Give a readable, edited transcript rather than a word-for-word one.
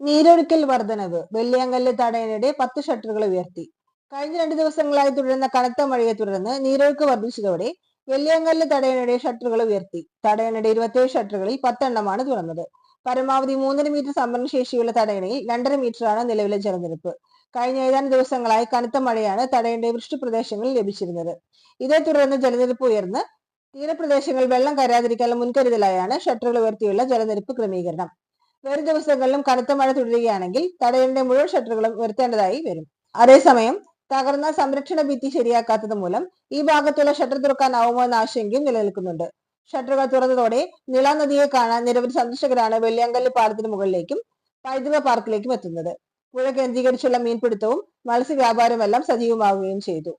നീരൊഴുക്കൽ വർധനവ്. വെള്ളിയാങ്കല്ല് തടയണയുടെ 10 ഷട്ടറുകൾ ഉയർത്തി. കഴിഞ്ഞ 2 ദിവസങ്ങളായി തുടരുന്ന കനത്ത മഴയെ തുടർന്ന് നീരൊഴുക്ക് വർദ്ധിച്ചതോടെ വെള്ളിയാങ്കല്ല് തടയണയുടെ ഷട്ടറുകൾ ഉയർത്തി. തടയണയുടെ 27 ഷട്ടറുകളിൽ 10 എണ്ണമാണ് തുറന്നത്. പരമാവധി 3.5 മീറ്റർ സംഭരണശേഷിയുള്ള തടയണയിൽ 2.5 മീറ്ററാണ് നിലവിലെ ജലനിരപ്പ്. കഴിഞ്ഞ ഏതാനും ദിവസങ്ങളായി കനത്ത മഴയാണ് തടയണയുടെ വൃഷ്ടിപ്രദേശങ്ങളിൽ ലഭിച്ചിരുന്നത്. ഇതേ തുടർന്ന് ജലനിരപ്പ് ഉയർന്ന് തീരപ്രദേശങ്ങൾ വെള്ളം കയറാതിരിക്കാനുള്ള മുൻകരുതലായാണ് ഷട്ടറുകൾ ഉയർത്തിയുള്ള ജലനിരപ്പ് ക്രമീകരണം. വരും ദിവസങ്ങളിലും കനത്ത മഴ തുടരുകയാണെങ്കിൽ തടയണയുടെ മുഴുവൻ ഷട്ടറുകളും ഉയർത്തേണ്ടതായി വരും. അതേസമയം തകർന്ന സംരക്ഷണ ഭിത്തി ശരിയാക്കാത്തത് മൂലം ഈ ഭാഗത്തുള്ള ഷട്ടർ തുറക്കാനാവുമോ എന്ന ആശങ്കയും നിലനിൽക്കുന്നുണ്ട്. ഷട്ടറുകൾ തുറന്നതോടെ നിള നദിയെ കാണാൻ നിരവധി സന്ദർശകരാണ് വെള്ളിയാങ്കല്ല് പാലത്തിന് മുകളിലേക്കും പൈതൃക പാർക്കിലേക്കും എത്തുന്നത്. പുഴ കേന്ദ്രീകരിച്ചുള്ള മീൻപിടുത്തവും മത്സ്യവ്യാപാരവും എല്ലാം സജീവമാവുകയും ചെയ്തു.